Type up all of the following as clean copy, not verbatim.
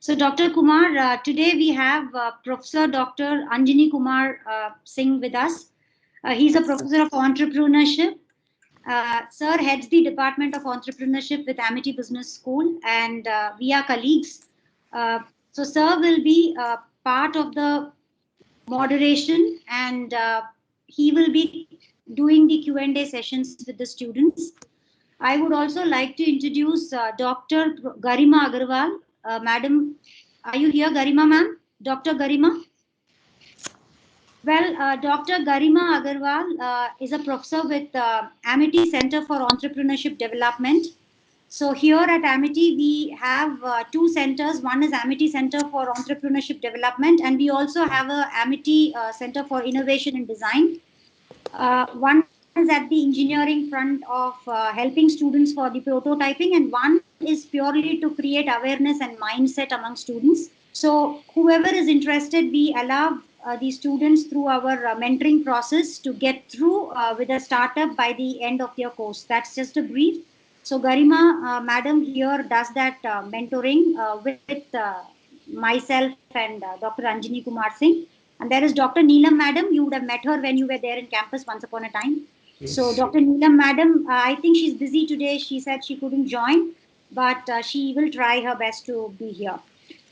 So, Dr. Kumar, today we have Professor Dr. Anjani Kumar Singh with us. He's a professor of entrepreneurship. Sir heads the Department of Entrepreneurship with Amity Business School, and we are colleagues. So, Sir will be part of the moderation, and he will be doing the Q&A sessions with the students. I would also like to introduce Dr. Garima Agarwal. Madam, are you here, Garima ma'am? Dr. Garima? Well, Dr. Garima Agarwal is a professor with Amity Center for Entrepreneurship Development. So here at Amity, we have two centers. One is Amity Center for Entrepreneurship Development, and we also have a Amity Center for Innovation and Design. One is at the engineering front of helping students for the prototyping, and one is purely to create awareness and mindset among students. So, whoever is interested, we allow the students through our mentoring process to get through with a startup by the end of their course. That's just a brief. So, Garima, madam here does that mentoring with myself and Dr. Anjani Kumar Singh. And there is Dr. Neelam madam. You would have met her when you were there in campus once upon a time. So, Yes. Dr. Neelam madam, I think she's busy today. She said she couldn't join, but she will try her best to be here.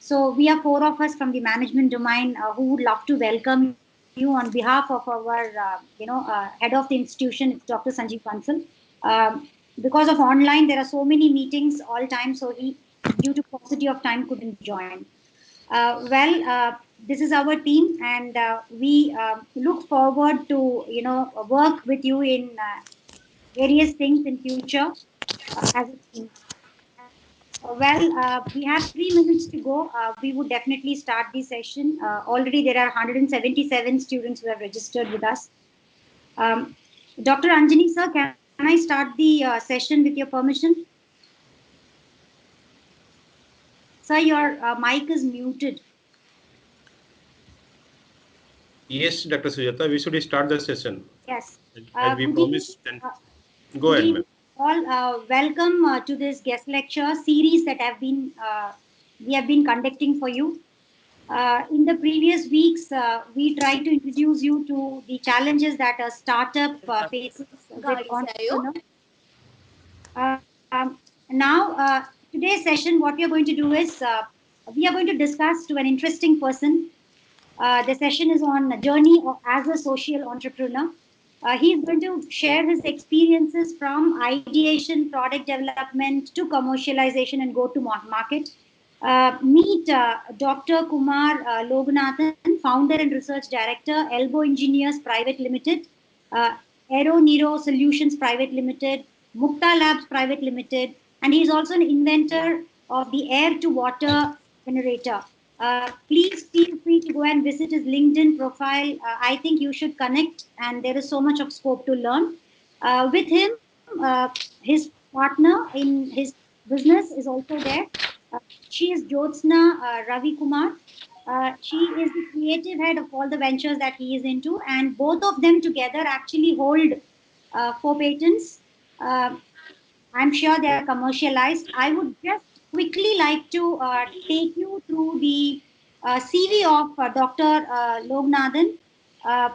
So we are four of us from the management domain who would love to welcome you on behalf of our, head of the institution. It's Dr. Sanjeev Bansal. Um, because of online, there are so many meetings all time, so he, due to paucity of time, couldn't join. This is our team, and we look forward to work with you in various things in future as a team. We have 3 minutes to go. We would definitely start the session. Already there are 177 students who have registered with us. Um, Dr. Anjani sir, can I start the session with your permission? Sir, your mic is muted. Yes, Dr. Sujata, we should start the session. Yes. As we Good evening. promised, then Uh, go Good ahead, evening, ma'am. all. Welcome to this guest lecture series that have been we have been conducting for you. In the previous weeks, we tried to introduce you to the challenges that a startup faces with entrepreneurs. Now, today's session, what we are going to do is we are going to discuss to an interesting person. The session is on a journey as a social entrepreneur. He is going to share his experiences from ideation, product development to commercialization and go to market. Meet Dr. Kumar Loganathan, founder and research director, Elbow Engineers Private Limited, uh, Aero Nero Solutions Private Limited, Mukta Labs Private Limited, and he is also an inventor of the air to water generator. Please feel free to go and visit his LinkedIn profile. I think you should connect, and there is so much of scope to learn. With him, his partner in his business is also there. She is Jyotsna Ravi Kumar. She is the creative head of all the ventures that he is into, and both of them together actually hold 4 patents. Uh, I'm sure they are commercialized. I would just quickly like to take you through the CV of Dr. Lognathan. Uh,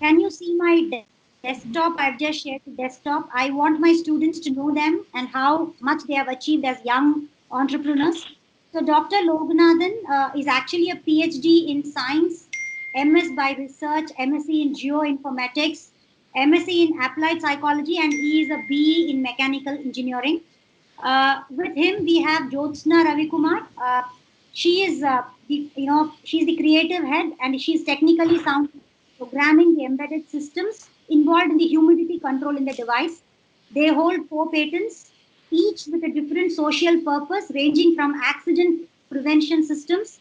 can you see my desktop? I've just shared the desktop. I want my students to know them and how much they have achieved as young entrepreneurs. So, Dr. Lognathan is actually a PhD in science, MS by research, MSc in geoinformatics, MSc in applied psychology, and he is a BE in mechanical engineering. With him, we have Jyotsna Ravikumar. She is she's the creative head, and she's technically sound programming the embedded systems involved in the humidity control in the device. They hold 4 patents, each with a different social purpose, ranging from accident prevention systems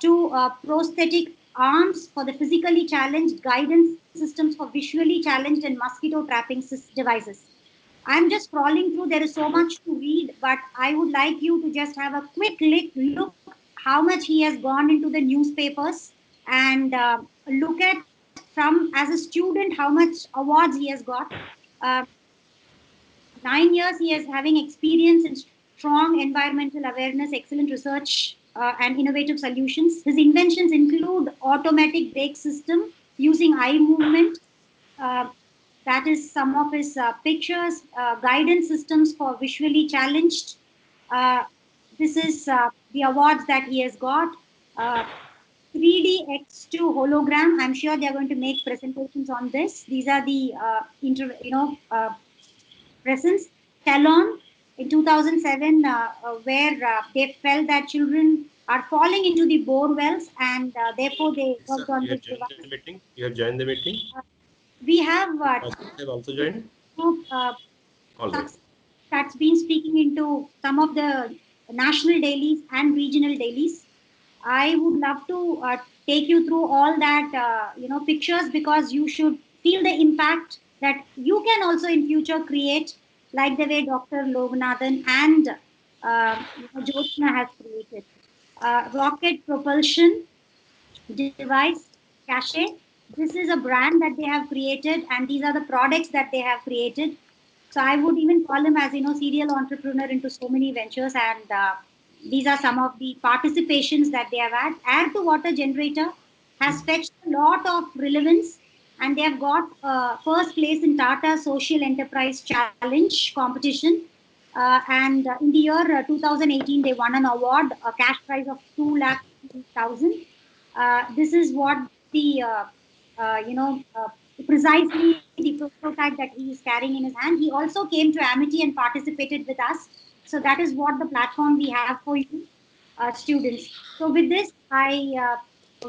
to prosthetic arms for the physically challenged, guidance systems for visually challenged, and mosquito trapping devices. I'm just scrolling through. There is so much to read, but I would like you to just have a quick look how much he has gone into the newspapers and look at from as a student how much awards he has got. Uh, 9 years he is having experience in strong environmental awareness, excellent research, and innovative solutions. His inventions include automatic brake system using eye movement. Uh, that is some of his pictures, guidance systems for visually challenged. Uh, this is the awards that he has got. 3D X2 hologram. I'm sure they are going to make presentations on this. These are the presence. Talon in 2007, where they felt that children are falling into the bore wells, and therefore they Yes, worked sir. on You this have joined device. the meeting. You have joined the meeting. We have Have also joined. group All right. that's been speaking into some of the national dailies and regional dailies. I would love to take you through all that pictures, because you should feel the impact that you can also in future create, like the way Dr. Loganathan and Jyotsna has created. Rocket propulsion device, Cache. This is a brand that they have created, and these are the products that they have created. So I would even call them as serial entrepreneur into so many ventures, and these are some of the participations that they have had. Air to water generator has fetched a lot of relevance, and they have got first place in Tata Social Enterprise Challenge competition. And in the year 2018, they won an award, a cash prize of 2,00,000. This is what the precisely the prototype that he is carrying in his hand. He also came to Amity and participated with us. So that is what the platform we have for you, students. So with this, I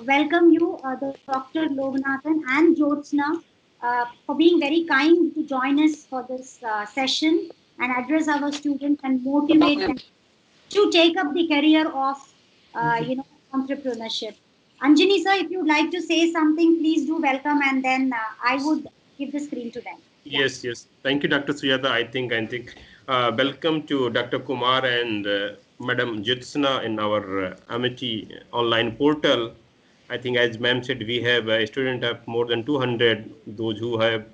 welcome you, Dr. Loganathan and Jyotsna, for being very kind to join us for this session and address our students and motivate them to take up the career of entrepreneurship. Anjani sir, if you'd like to say something, please do welcome, and then I would give the screen to them. Yeah. Yes, yes. Thank you, Dr. Sujata. I think welcome to Dr. Kumar and Madam Jyotsna in our Amity online portal. I think, as ma'am said, we have a student of more than 200. Those who have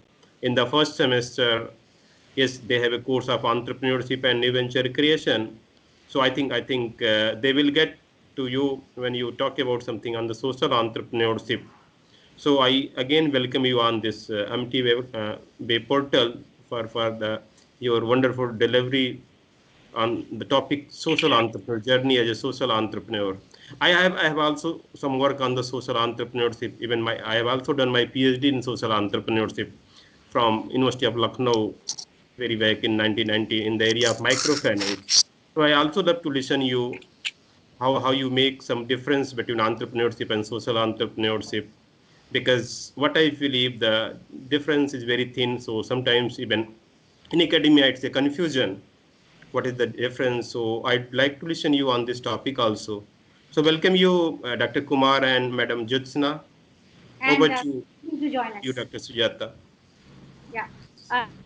in the first semester, yes, they have a course of entrepreneurship and new venture creation. So I think they will get to you when you talk about something on the social entrepreneurship. So I again welcome you on this MT web portal for your wonderful delivery on the topic social entrepreneur journey as a social entrepreneur. I have also some work on the social entrepreneurship. Even I have also done my PhD in social entrepreneurship from University of Lucknow very back in 1990 in the area of microfinance. So I also love to listen you how you make some difference between entrepreneurship and social entrepreneurship, because what I believe the difference is very thin. So sometimes even in academia it's a confusion. What is the difference? So I'd like to listen you on this topic also. So welcome you, Dr. Kumar and Madam Jyotsna. And Over to please do join you, us. Dr. Sujata. Yeah.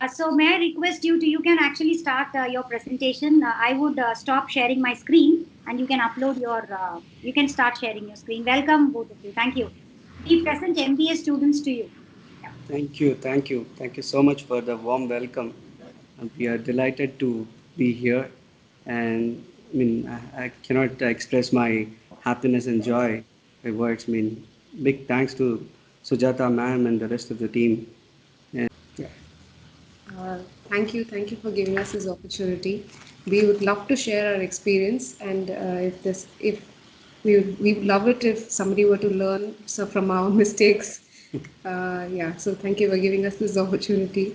So may I request you can actually start your presentation. I would stop sharing my screen, and you can upload you can start sharing your screen. Welcome, both of you. Thank you. We present MBA students to you. Yeah. Thank you so much for the warm welcome. We are delighted to be here, and I cannot express my happiness and joy by words. Big thanks to Sujata ma'am and the rest of the team. And yeah. Uh, thank you for giving us this opportunity. We would love to share our experience, and if we would love it if somebody were to learn from our mistakes. Yeah, so thank you for giving us this opportunity.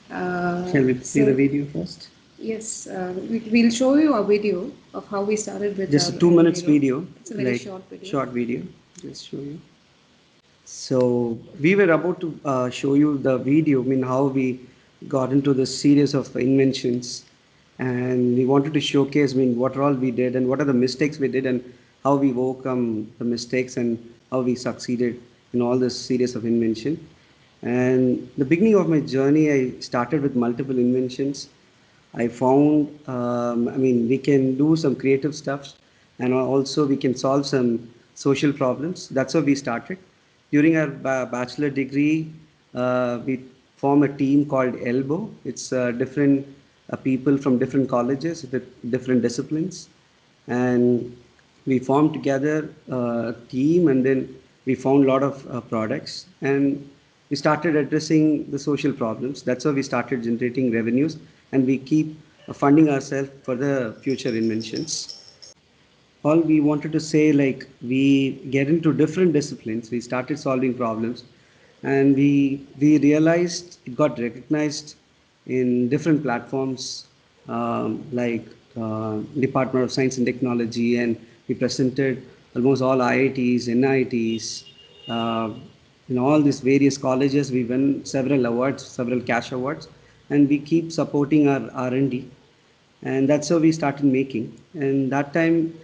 Shall we see the video first? Yes, we'll show you a video of how we started with Just our a 2 minutes MBA. video, It's a very like short video. short video. Just show you. So we were about to show you the video, how we got into this series of inventions, and we wanted to showcase, what all we did and what are the mistakes we did and how we overcome the mistakes and how we succeeded in all this series of invention. And the beginning of my journey, I started with multiple inventions. I found, we can do some creative stuff, and also we can solve some social problems. That's how we started. During our bachelor degree, we formed a team called Elbow. It's different people from different colleges with different disciplines, and we formed together a team, and then we found a lot of products, and we started addressing the social problems. That's how we started generating revenues, and we keep funding ourselves for the future inventions. All we wanted to say, like, we get into different disciplines, we started solving problems, and we realized it got recognized in different platforms, like Department of Science and Technology, and we presented almost all IITs, NITs, uh, in all these various colleges. We won several awards, several cash awards, and we keep supporting our R&D, and that's how we started making. And that time,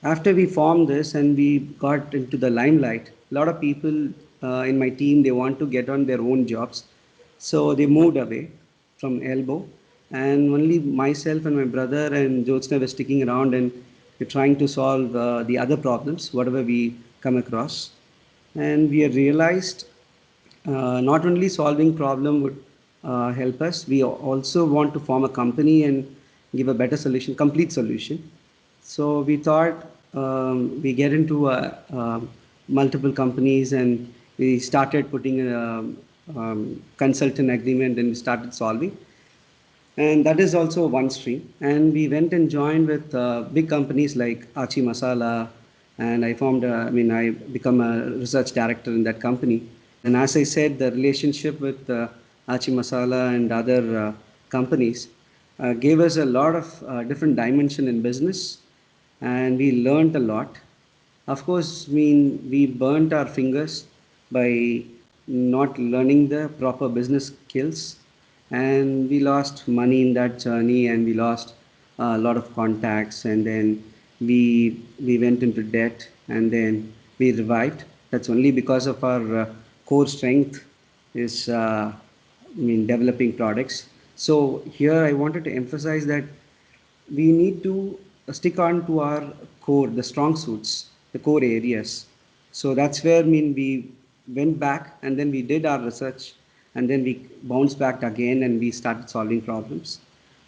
after we formed this and we got into the limelight, a lot of people in my team, they want to get on their own jobs, so they moved away from Elbow, and only myself and my brother and Jyotsna were sticking around, and we're trying to solve the other problems whatever we come across. And we have realized not only solving problem would help us, we also want to form a company and give a better solution, complete solution. So we thought we get into multiple companies, and we started putting a consultant agreement, and we started solving. And that is also one stream. And we went and joined with big companies like Achi Masala, and I become a research director in that company. And as I said, the relationship with Achi Masala and other companies gave us a lot of different dimension in business, and we learned a lot. Of course, we burnt our fingers by not learning the proper business skills, and we lost money in that journey, and we lost a lot of contacts, and then we went into debt, and then we revived. That's only because of our core strength is developing products. So here I wanted to emphasize that we need to stick on to our core, the strong suits, the core areas. So that's where we went back, and then we did our research, and then we bounced back again, and we started solving problems.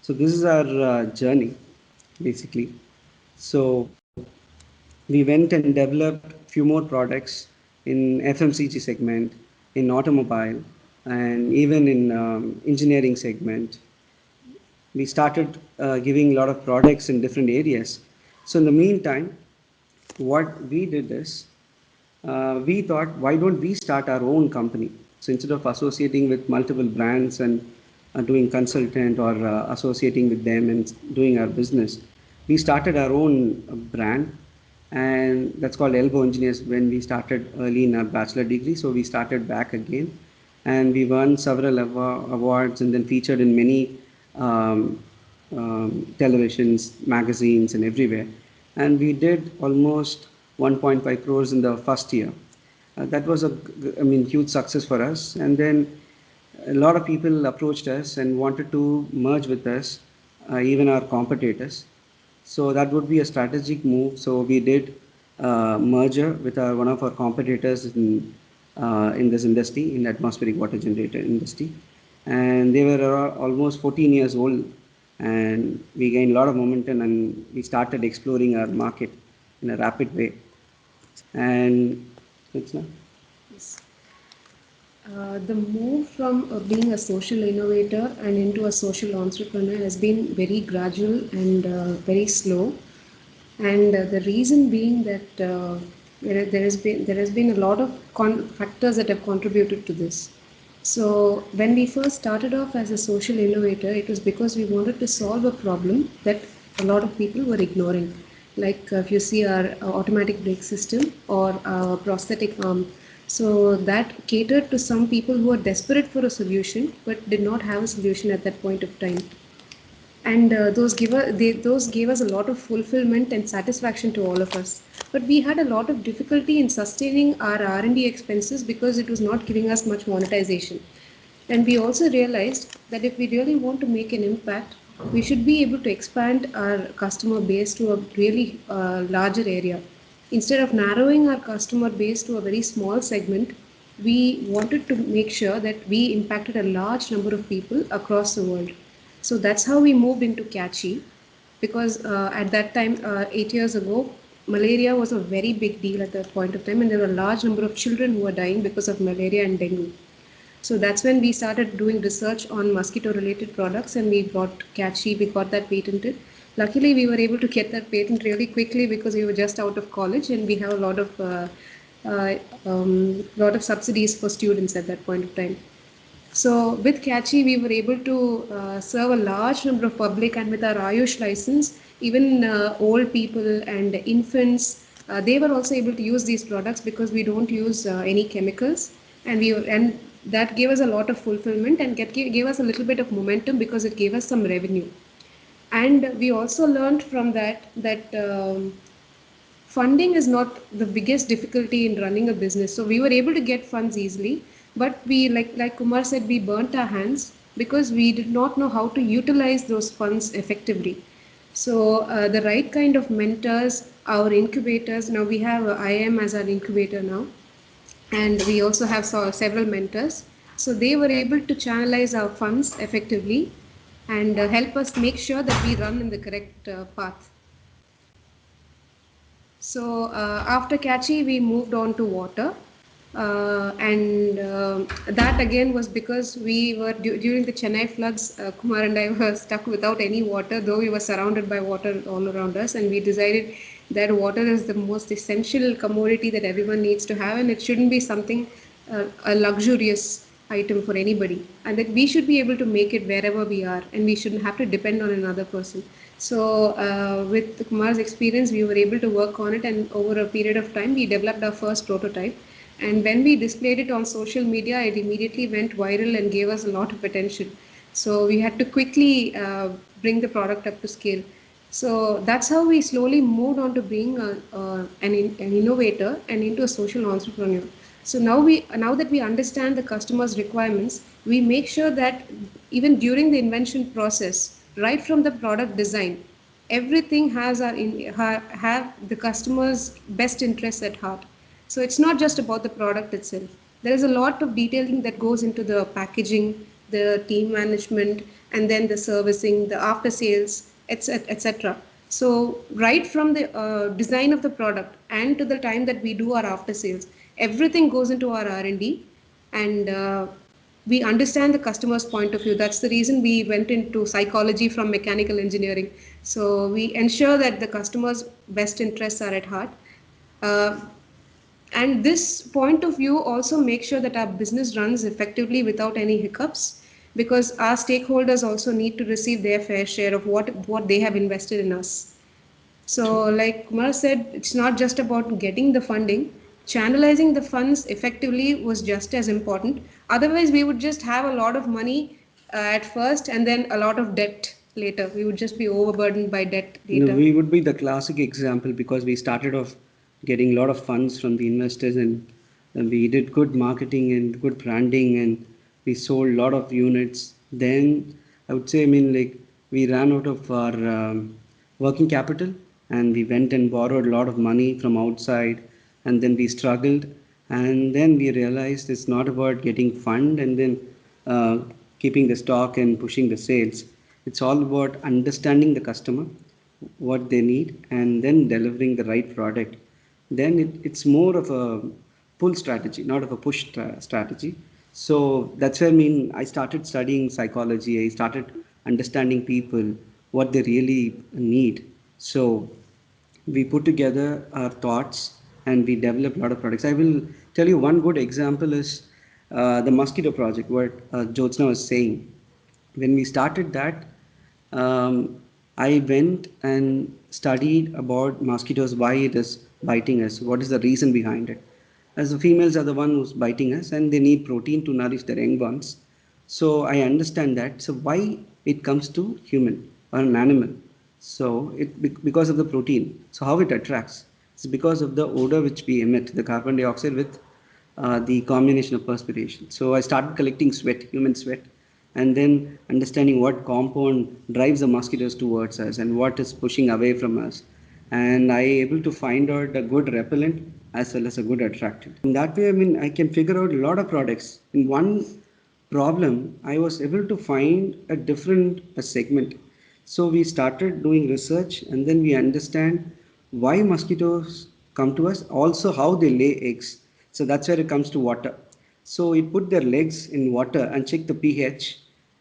So this is our journey, basically. So we went and developed few more products in FMCG segment, in automobile, and even in engineering segment. We started giving a lot of products in different areas. So in the meantime, what we did is we thought, why don't we start our own company? So instead of associating with multiple brands and doing consultant or associating with them and doing our business, we started our own brand, and that's called Elbow Engineers. When we started early in our bachelor degree, so we started back again, and we won several awards, and then featured in many televisions, magazines, and everywhere. And we did almost 1.5 crores in the first year. That was huge success for us. And then a lot of people approached us and wanted to merge with us, even our competitors. So that would be a strategic move. So we did merger with one of our competitors in this industry, in atmospheric water generator industry, and they were almost 14 years old, and we gained a lot of momentum, and we started exploring our market in a rapid way. And it's not. Yes. The move from being a social innovator and into a social entrepreneur has been very gradual and very slow. And the reason being that there has been a lot of factors that have contributed to this. So when we first started off as a social innovator, it was because we wanted to solve a problem that a lot of people were ignoring. Like if you see our automatic brake system or our prosthetic arm, so that catered to some people who are desperate for a solution but did not have a solution at that point of time. And those gave us a lot of fulfillment and satisfaction to all of us. But we had a lot of difficulty in sustaining our R&D expenses because it was not giving us much monetization. And we also realized that if we really want to make an impact, we should be able to expand our customer base to a really larger area. Instead of narrowing our customer base to a very small segment, we wanted to make sure that we impacted a large number of people across the world. So that's how we moved into Catchy, because at that time, 8 years ago, malaria was a very big deal at that point of time, and there were a large number of children who were dying because of malaria and dengue. So that's when we started doing research on mosquito related products, and we brought Catchy, we got that patented. Luckily, we were able to get that patent really quickly because we were just out of college and we have a uh, lot of subsidies for students at that point of time. So with Catchy, we were able to serve a large number of public, and with our Ayush license, even old people and infants, they were also able to use these products because we don't use any chemicals, and that gave us a lot of fulfillment and gave us a little bit of momentum because it gave us some revenue. And we also learned from that funding is not the biggest difficulty in running a business. So we were able to get funds easily, but we, like Kumar said, we burnt our hands because we did not know how to utilize those funds effectively. So the right kind of mentors, our incubators. Now we have IIM as our incubator now, and we also have several mentors. So they were able to channelize our funds effectively and help us make sure that we run in the correct path. So after Catchy, we moved on to water. And that again was because we were during the Chennai floods. Kumar and I were stuck without any water, though we were surrounded by water all around us. And we decided that water is the most essential commodity that everyone needs to have, and it shouldn't be something a luxurious item for anybody, and that we should be able to make it wherever we are, and we shouldn't have to depend on another person. So with Kumar's experience, we were able to work on it, and over a period of time, we developed our first prototype. And when we displayed it on social media, it immediately went viral and gave us a lot of attention. So we had to quickly bring the product up to scale. So that's how we slowly moved on to being an innovator and into a social entrepreneur. So now that we understand the customer's requirements, we make sure that even during the invention process, right from the product design, everything has have the customer's best interests at heart. So it's not just about the product itself. There is a lot of detailing that goes into the packaging, the team management, and then the servicing, the after sales, etc. So right from the design of the product and to the time that we do our after sales, everything goes into our R&D, and we understand the customer's point of view. That's the reason we went into psychology from mechanical engineering. So we ensure that the customer's best interests are at heart. Uh, and this point of view also makes sure that our business runs effectively without any hiccups, because our stakeholders also need to receive their fair share of what they have invested in us. So, like Kumar said, it's not just about getting the funding. Channelizing the funds effectively was just as important. Otherwise, we would just have a lot of money at first and then a lot of debt later. We would just be overburdened by debt later. We would be the classic example because we started off getting a lot of funds from the investors, and we did good marketing and good branding, and we sold a lot of units. Then I would say, I mean, like we ran out of our working capital, and we went and borrowed a lot of money from outside, and then we struggled, and then we realized it's not about getting fund and then uh, keeping the stock and pushing the sales. It's all about understanding the customer, what they need, and then delivering the right product. Then it's more of a pull strategy, not of a push strategy. So that's where, I mean, I started studying psychology. I started understanding people, what they really need. So we put together our thoughts and we developed a lot of products. I will tell you one good example is the mosquito project, what Jyotsna was saying. When we started that, I went and studied about mosquitoes, why it is biting us, what is the reason behind it. As the females are the one who's biting us, and they need protein to nourish their young ones. So I understand that. So why it comes to human or an animal? So because of the protein. So how it attracts? It's because of the odor which we emit, the carbon dioxide with the combination of perspiration. So I started collecting sweat, human sweat, and then understanding what compound drives the mosquitoes towards us and what is pushing away from us. And I able to find out a good repellent as well as a good attractant. In that way, I mean, I can figure out a lot of products. In one problem, I was able to find a different segment. So we started doing research and then we understand why mosquitoes come to us, also how they lay eggs. So that's where it comes to water. So we put their legs in water and check the pH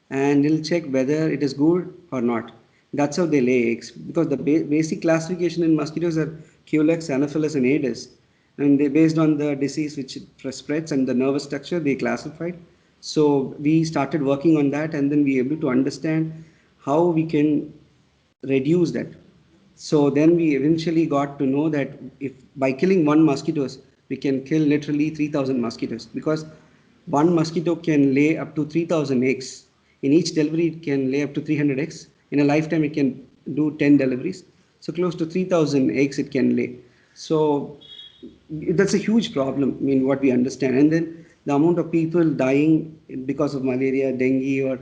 and it'll check whether it is good or not. That's how they lay eggs because the basic classification in mosquitoes are Culex, Anopheles, and Aedes. And they based on the disease which it spreads and the nervous structure they classified. So we started working on that and then we able to understand how we can reduce that. So then we eventually got to know that if by killing one mosquitoes, we can kill literally 3,000 mosquitoes because one mosquito can lay up to 3,000 eggs. In each delivery, it can lay up to 300 eggs. In a lifetime, it can do 10 deliveries. So close to 3,000 eggs it can lay. So that's a huge problem. I mean, what we understand. And then the amount of people dying because of malaria, dengue, or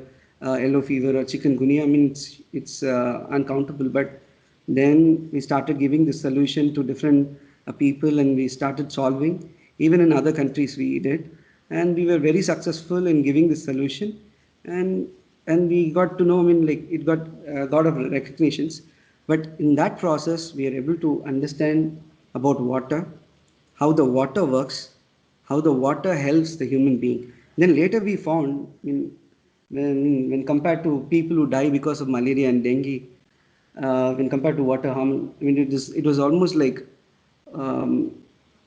yellow fever, or chikungunya, I mean, it's uncountable. But then we started giving the solution to different people and we started solving. Even in other countries we did. And we were very successful in giving the solution. And and we got to know, I mean, like it got a lot of recognitions. But in that process, we are able to understand about water, how the water works, how the water helps the human being. Then later we found, I mean, when compared to people who die because of malaria and dengue, when compared to water harm, I mean, it was almost like um,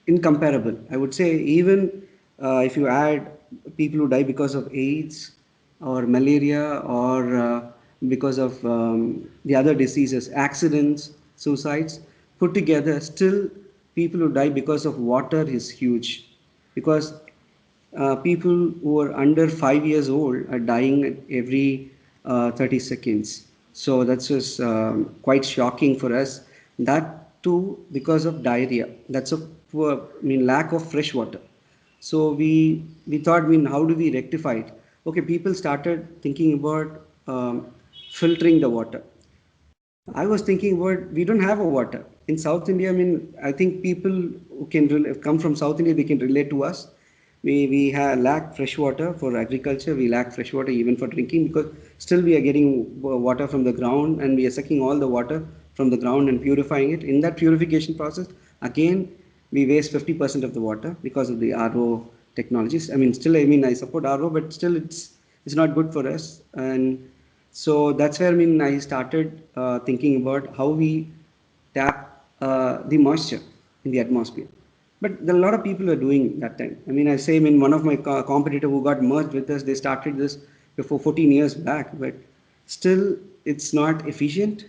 incomparable. I would say even if you add people who die because of AIDS or malaria or because of the other diseases, accidents, suicides, put together, still people who die because of water is huge because people who are under 5 years old are dying every 30 seconds. So that's just quite shocking for us. That too because of diarrhea. That's a poor, I mean, lack of fresh water. So we thought, I mean, how do we rectify it? Okay, people started thinking about filtering the water. I was thinking about we don't have a water in South India. I mean, I think people who can come from South India, they can relate to us. We have lack fresh water for agriculture. We lack fresh water even for drinking because still we are getting water from the ground and we are sucking all the water from the ground and purifying it. In that purification process, again we waste 50% of the water because of the RO technologies. I mean, still, I mean, I support RO, but still it's not good for us. And so that's where, I mean, I started thinking about how we tap the moisture in the atmosphere. But a lot of people are doing that time. I mean, I say, I mean, one of my competitor who got merged with us, they started this before 14 years back, but still it's not efficient.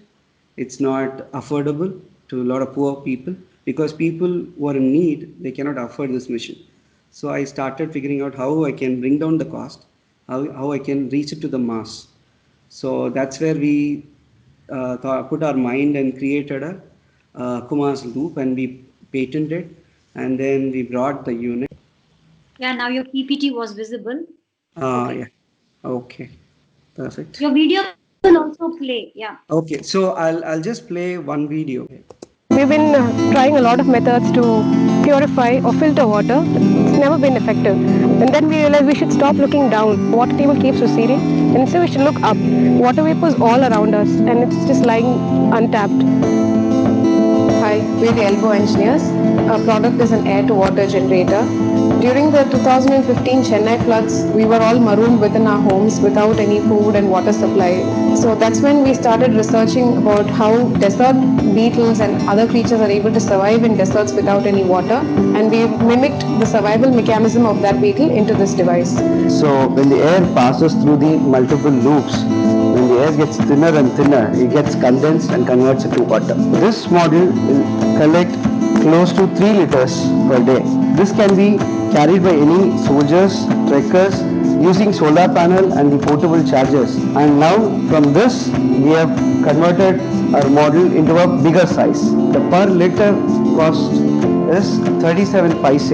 It's not affordable to a lot of poor people because people who are in need, they cannot afford this mission. So I started figuring out how I can bring down the cost, how I can reach it to the mass. So that's where we put our mind and created a Kumar's loop and we patented and then we brought the unit. Yeah, now your PPT was visible. Okay. Yeah. Okay. Perfect. Your video will also play. Yeah. Okay. So I'll just play one video. We've been trying a lot of methods to purify or filter water. It's never been effective. And then we realized we should stop looking down. Water table keeps receding. And instead we should look up. Water vapor is all around us and it's just lying untapped. Hi, we're the Elbow Engineers. Our product is an air-to-water generator. During the 2015 Chennai floods, we were all marooned within our homes without any food and water supply. So that's when we started researching about how desert beetles and other creatures are able to survive in deserts without any water. And we mimicked the survival mechanism of that beetle into this device. So when the air passes through the multiple loops, when the air gets thinner and thinner, it gets condensed and converts into water. This module will collect close to 3 liters per day. This can be carried by any soldiers, trekkers, using solar panel and the portable chargers. And now from this, we have converted our module into a bigger size. The per liter cost is 37 paise.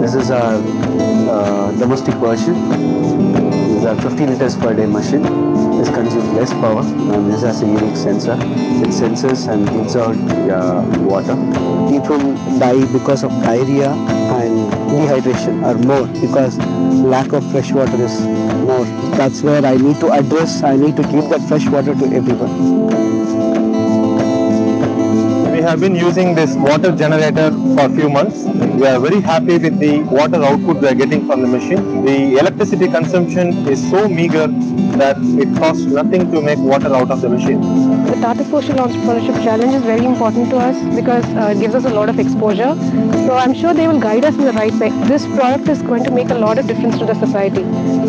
This is our domestic version. This is a 50 liters per day machine. This consumes less power and this has a unique sensor. It senses and gives out water. People die because of diarrhea and dehydration or more because lack of fresh water is more. That's where I need to address, I need to give that fresh water to everyone. We have been using this water generator for a few months. We are very happy with the water output we are getting from the machine. The electricity consumption is so meager that it costs nothing to make water out of the machine. The Tata Social Entrepreneurship Challenge is very important to us because it gives us a lot of exposure. So I'm sure they will guide us in the right way. This product is going to make a lot of difference to the society.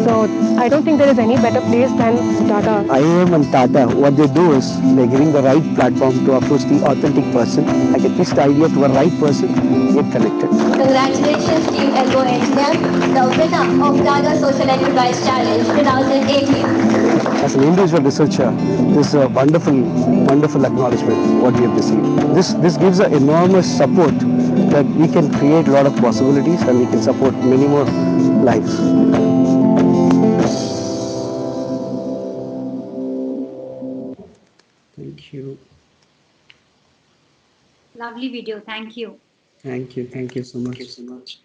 So I don't think there is any better place than Tata. IIM and Tata, what they do is they're giving the right platform to approach the authentic person, like a pitch the idea to a right person, get connected. Congratulations Team Elbow Engineer, the winner of Tata Social Enterprise Challenge 2018. As an individual researcher, this is a wonderful, wonderful acknowledgement what we have received. This gives an enormous support that we can create a lot of possibilities and we can support many more lives. Thank you. Lovely video. Thank you. Thank you. Thank you so much.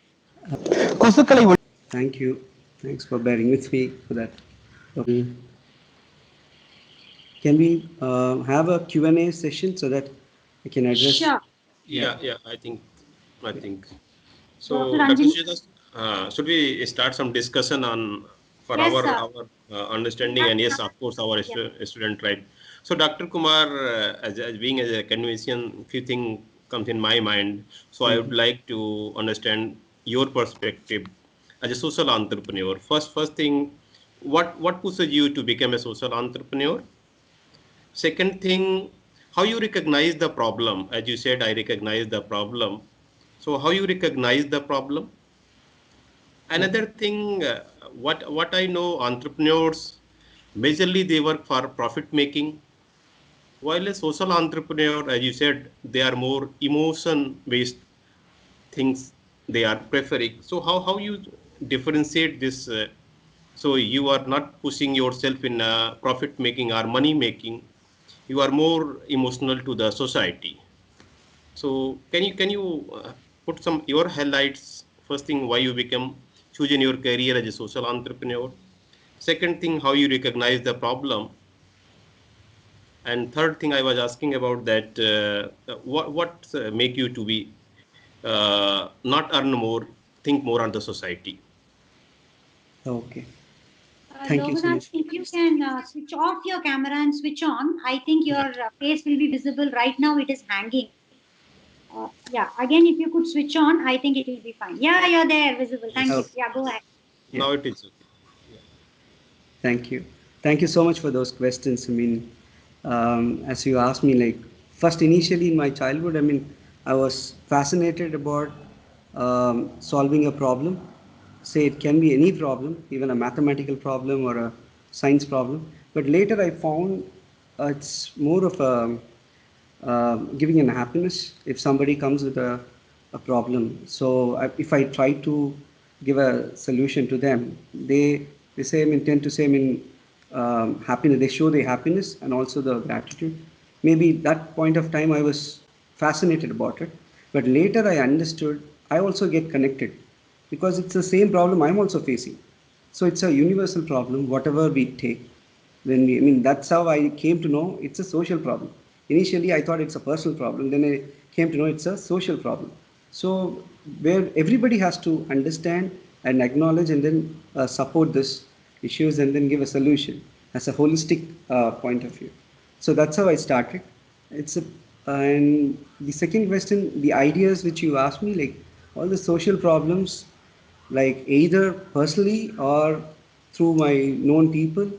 Thank you. Thanks for bearing with me for that. Can we have a Q&A session so that I can address? Sure. Yeah, I think. So, Dr. Dr. Ranjini? Sridhar, should we start some discussion on for Yes, our sir. understanding, and yes, of course, our student, right? So, Dr. Kumar, as being as a convention, few things comes in my mind. So, I would like to understand your perspective as a social entrepreneur. First thing, what pushes you to become a social entrepreneur? Second thing, how you recognize the problem? As you said, I recognize the problem. So how you recognize the problem? Another thing, what I know, entrepreneurs majorly they work for profit making, while a social entrepreneur, as you said, they are more emotion based things they are preferring. So how you differentiate this? So you are not pushing yourself in profit making or money making. You are more emotional to the society. So can you put some your highlights? First thing, why you become choosing your career as a social entrepreneur. Second thing, how you recognize the problem. And third thing, I was asking about that what make you to be not earn more, think more on the society. Okay. Thank you so Loganathan, much. if you can switch off your camera and switch on, I think your face will be visible. Right now, it is hanging. Yeah, again, if you could switch on, I think it will be fine. Yeah, you're there, visible. Thank Yes. you. Yeah, go ahead. Now it is okay. Thank you. Thank you so much for those questions. I mean, as you asked me, like, first, initially in my childhood, I mean, I was fascinated about solving a problem. Say it can be any problem, even a mathematical problem or a science problem. But later I found it's more of a giving an happiness if somebody comes with a problem. So if I try to give a solution to them, they say, I mean, tend to say, I mean, happiness. They show the happiness and also the gratitude. Maybe that point of time I was fascinated about it, but later I understood I also get connected because it's the same problem I'm also facing. So it's a universal problem, whatever we take. I mean, that's how I came to know it's a social problem. Initially, I thought it's a personal problem. Then I came to know it's a social problem. So where everybody has to understand and acknowledge and then support this issues and then give a solution as a holistic point of view. So that's how I started. It's a and the second question, the ideas which you asked me, like all the social problems, like either personally or through my known people,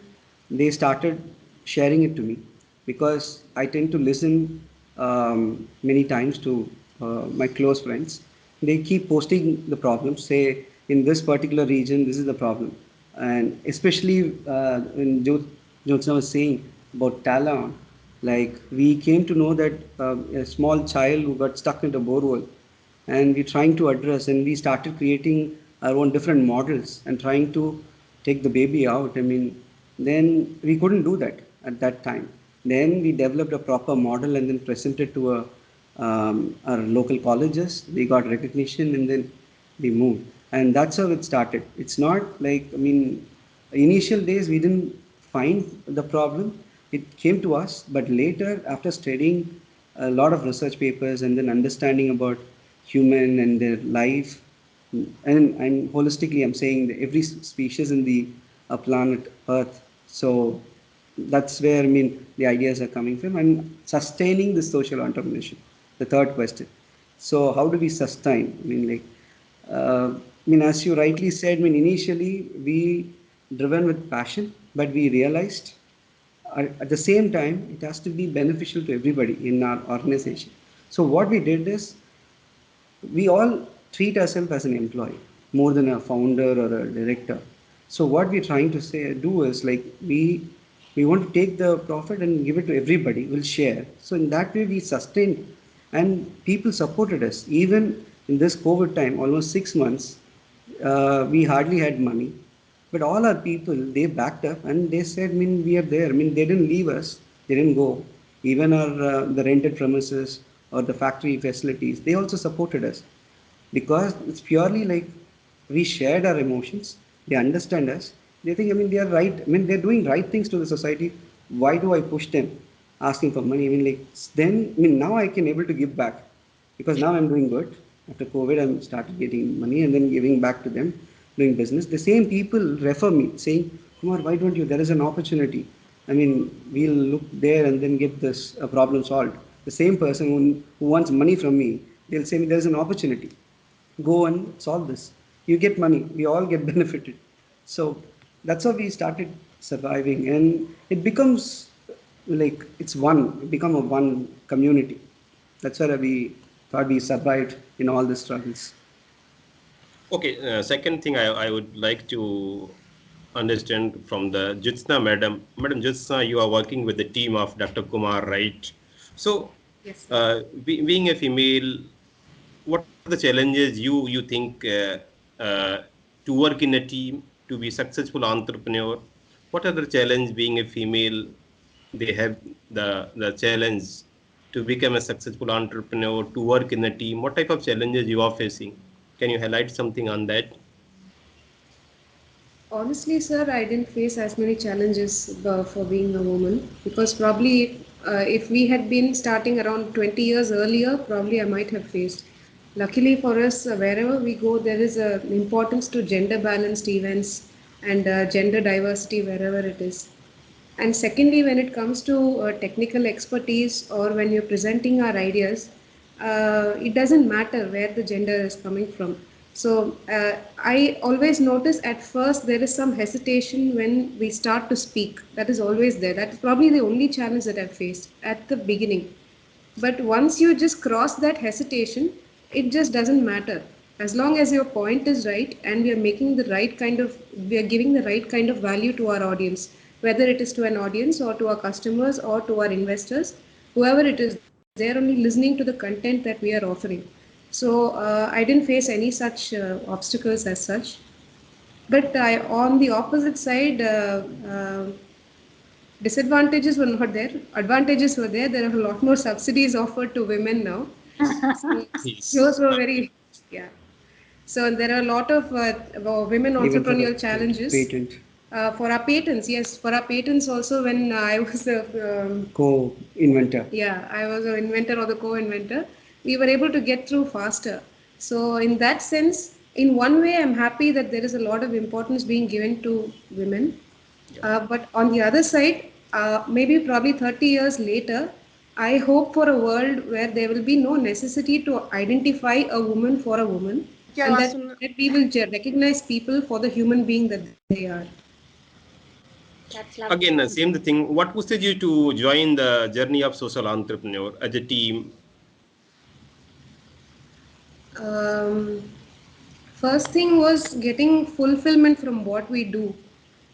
they started sharing it to me because I tend to listen many times to my close friends. They keep posting the problems, say in this particular region this is the problem, and especially when Jyotsna was saying about Talon, like we came to know that a small child who got stuck in the borehole, and we're trying to address, and we started creating our own different models and trying to take the baby out. I mean, then we couldn't do that at that time. Then we developed a proper model and then presented to our local colleges. We got recognition and then we moved, and that's how it started. It's not like, I mean, Initial days, we didn't find the problem. It came to us, but later, after studying a lot of research papers and then understanding about human and their life, and holistically, I'm saying that every species in the planet Earth. So that's where I mean the ideas are coming from, and sustaining the social entrepreneurship. The third question. So how do we sustain? I mean, like, I mean, as you rightly said, I mean, initially we driven with passion, but we realized at the same time it has to be beneficial to everybody in our organization. So what we did is we all treat ourselves as an employee more than a founder or a director. So what we're trying to say do is like we want to take the profit and give it to everybody. We'll share. So in that way we sustained, and people supported us even in this COVID time, almost 6 months. We hardly had money, but all our people, they backed up and they said, I mean, we are there. I mean, they didn't leave us. They didn't go. Even our the rented premises or the factory facilities, they also supported us because it's purely like we shared our emotions. They understand us. They think, I mean, they are right. I mean, they're doing right things to the society. Why do I push them asking for money? I mean, like then, I mean, now I can able to give back because now I'm doing good. After COVID, I'm started getting money and then giving back to them, doing business. The same people refer me saying, Kumar, why don't you? There is an opportunity. I mean, we'll look there and then get this problem solved. The same person who wants money from me, they'll say me there's an opportunity. Go and solve this. You get money. We all get benefited. So that's how we started surviving, and it becomes like it's one. It become a one community. That's why we thought we survived in all the struggles. Okay, second thing I would like to understand from the Jyotsna madam. Madam Jyotsna, you are working with the team of Dr. Kumar, right? So, Yes. being a female, what are the challenges you think to work in a team, to be successful entrepreneur? What are the challenge being a female? They have the challenge to become a successful entrepreneur, to work in a team. What type of challenges you are facing? Can you highlight something on that? Honestly, sir, I didn't face as many challenges for being a woman because probably if we had been starting around 20 years earlier, probably I might have faced. Luckily for us, wherever we go, there is an importance to gender balanced events and gender diversity wherever it is. And secondly, when it comes to technical expertise or when you're presenting our ideas, it doesn't matter where the gender is coming from. So I always notice at first there is some hesitation when we start to speak. That is always there. That is probably the only challenge that I've faced at the beginning. But once you just cross that hesitation, it just doesn't matter. As long as your point is right and we are giving the right kind of value to our audience, whether it is to an audience or to our customers or to our investors, whoever it is, they're only listening to the content that we are offering. So I didn't face any such obstacles as such. But on the opposite side, disadvantages were not there. Advantages were there. There are a lot more subsidies offered to women now. So Yes. those were very, yeah. So there are a lot of women Even for the entrepreneurial challenges. patent For our patents, yes, for our patents also when I was a, co-inventor. yeah, I was an inventor or the co-inventor, we were able to get through faster. So in that sense, in one way, I'm happy that there is a lot of importance being given to women. Yeah. But on the other side, maybe probably 30 years later, I hope for a world where there will be no necessity to identify a woman for a woman, and that we will recognize people for the human being that they are. That's lovely. Again, same the thing. What pushed you to join the journey of social entrepreneur as a team? Um, First thing was getting fulfillment from what we do.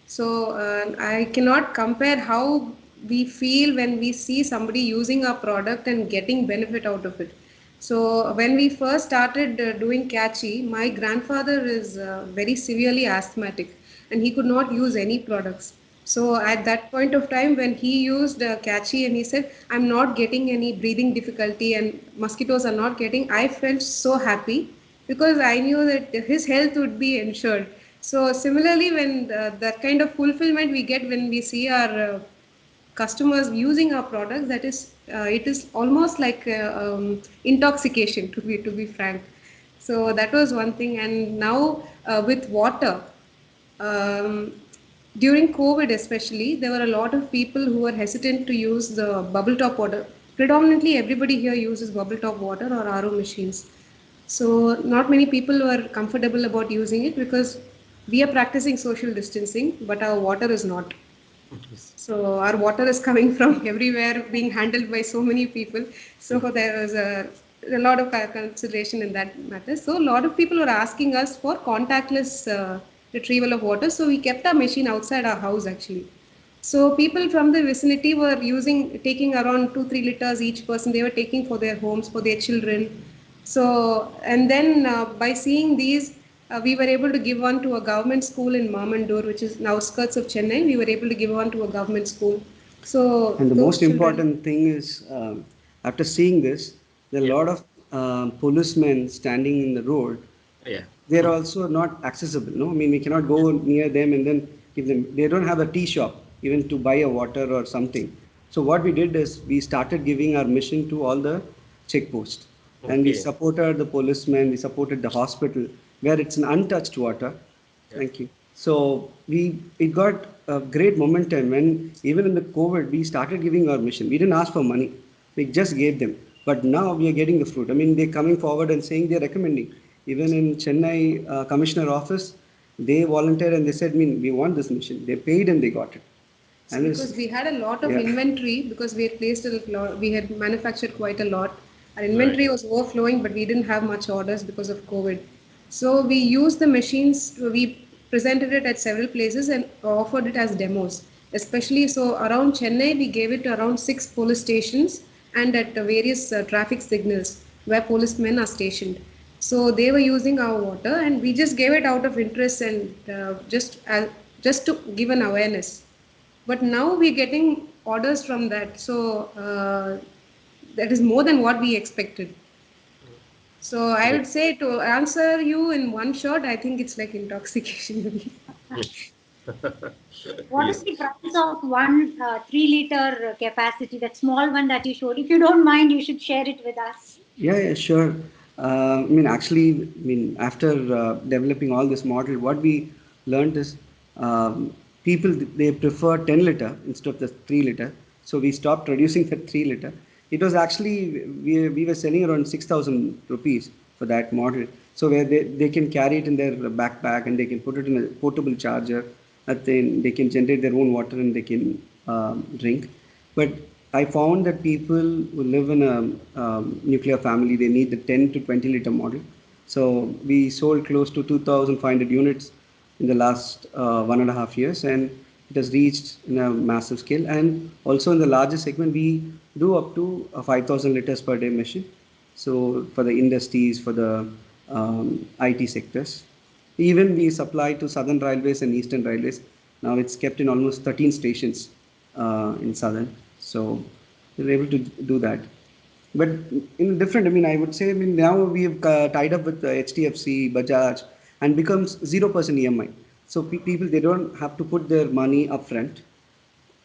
So I cannot compare how we feel when we see somebody using our product and getting benefit out of it. So when we first started doing Catchy, my grandfather is very severely asthmatic and he could not use any products. So at that point of time, when he used Catchy and he said, "I'm not getting any breathing difficulty and mosquitoes are not getting," I felt so happy because I knew that his health would be ensured. So similarly, when that kind of fulfillment we get when we see our customers using our products, that is, it is almost like intoxication, to be frank. So that was one thing. And now with water, um, during COVID especially, there were a lot of people who were hesitant to use the bubble top water. Predominantly, everybody here uses bubble top water or RO machines. So not many people were comfortable about using it because we are practicing social distancing, but our water is not. So our water is coming from everywhere, being handled by so many people. So there was a lot of consideration in that matter. So a lot of people were asking us for contactless retrieval of water. So we kept our machine outside our house actually. So people from the vicinity were taking around 2-3 liters each person. They were taking for their homes, for their children. So, and then by seeing these, we were able to give one to a government school in Mamandur, which is now skirts of Chennai. We were able to give one to a government school. So And the those most children. important thing is, after seeing this, there are a Yeah. lot of policemen standing in the road. Yeah. They're also not accessible. No, I mean we cannot go near them and then give them. They don't have a tea shop even to buy a water or something. So what we did is we started giving our mission to all the checkposts, and we Okay. supported the policemen. We supported the hospital where it's an untouched water. Yeah. Thank you. So it got a great momentum when even in the COVID we started giving our mission. We didn't ask for money. We just gave them. But now we are getting the fruit. I mean, they're coming forward and saying they're recommending. Even in Chennai Commissioner office, they volunteered and they said, I mean, we want this mission. They paid and they got it. So And because it's, we had a lot of yeah. inventory, because we had placed a lot, we had manufactured quite a lot. Our Right. inventory was overflowing, but we didn't have much orders because of COVID. So we used the machines, we presented it at several places and offered it as demos. Especially so around Chennai, we gave it to around 6 police stations and at various traffic signals where policemen are stationed. So they were using our water, and we just gave it out of interest and just to give an awareness. But now we're getting orders from that. So that is more than what we expected. So I Great. would say, to answer you in one shot, I think it's like intoxication. What is Yes. the price of one 3 liter capacity, that small one that you showed? If you don't mind, you should share it with us. Yeah, yeah, sure. I mean, actually, I mean, after developing all this model, what we learned is people they prefer 10 liter instead of the 3 liter. So we stopped producing the 3 liter. It was actually we were selling around 6,000 rupees for that model. So where they can carry it in their backpack and they can put it in a portable charger. And then they can generate their own water and they can drink. But I found that people who live in a nuclear family, they need the 10 to 20 liter model. So we sold close to 2,500 units in the last 1.5 years, and it has reached in a massive scale. And also in the larger segment, we do up to 5,000 liters per day machine. So for the industries, for the IT sectors. Even we supply to Southern Railways and Eastern Railways. Now it's kept in almost 13 stations in Southern. So we're able to do that. But in different, I mean, I would say, I mean, now we have tied up with HDFC, Bajaj, and becomes 0% EMI. So people, they don't have to put their money upfront.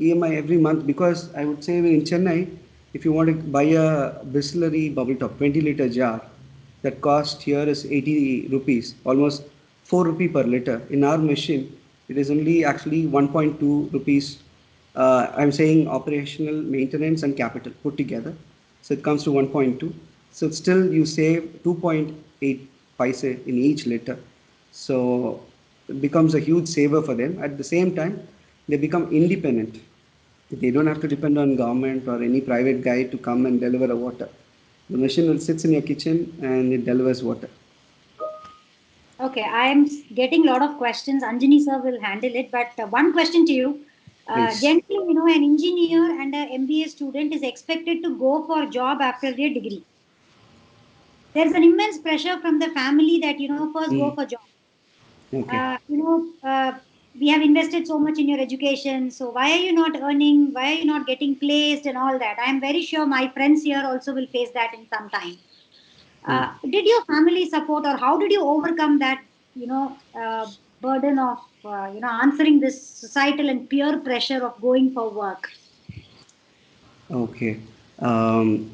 EMI every month, because I would say in Chennai, if you want to buy a Bisleri bubble top 20 liter jar, that cost here is 80 rupees, almost 4 rupee per liter. In our machine, it is only actually 1.2 rupees. I'm saying operational maintenance and capital put together. So it comes to 1.2. So still you save 2.8 paise in each liter. So it becomes a huge saver for them. At the same time, they become independent. They don't have to depend on government or any private guy to come and deliver a water. The machine will sits in your kitchen and it delivers water. Okay, I am getting a lot of questions. Anjani sir will handle it. But one question to you. Please. Generally, an engineer and an MBA student is expected to go for a job after their degree. There's an immense pressure from the family that, first go Mm. for job. Okay. uh, you know, uh, we have invested so much in your education. So why are you not earning? Why are you not getting placed and all that? I'm very sure my friends here also will face that in some time. Mm. Did your family support, or how did you overcome that? burden of answering this societal and peer pressure of going for work? Okay.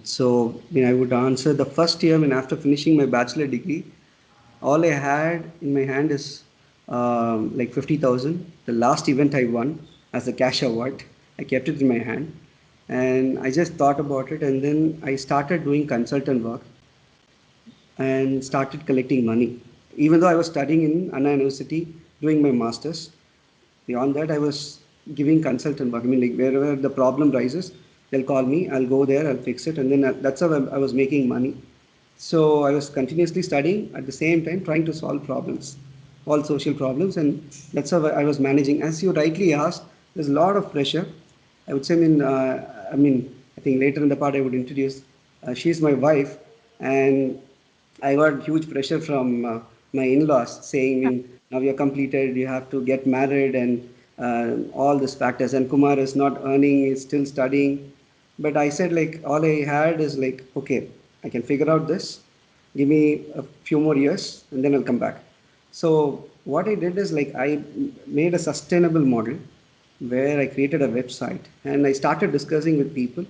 So, I would answer the first year, after finishing my bachelor degree, all I had in my hand is like 50,000. The last event I won as a cash award, I kept it in my hand, and I just thought about it, and then I started doing consultant work and started collecting money. Even though I was studying in Anna University doing my masters, beyond that, I was giving consultant work. Like wherever the problem rises, they'll call me, I'll go there, I'll fix it, and then that's how I was making money. So I was continuously studying at the same time trying to solve problems, all social problems, and that's how I was managing. As you rightly asked, there's a lot of pressure. I would say, I think later in the part I would introduce. She's my wife, and I got huge pressure from my in-laws saying, now you're completed, you have to get married, and all these factors. And Kumar is not earning, he's still studying. But I said, like, all I had is like, okay, I can figure out this. Give me a few more years, and then I'll come back. So what I did is like I made a sustainable model where I created a website and I started discussing with people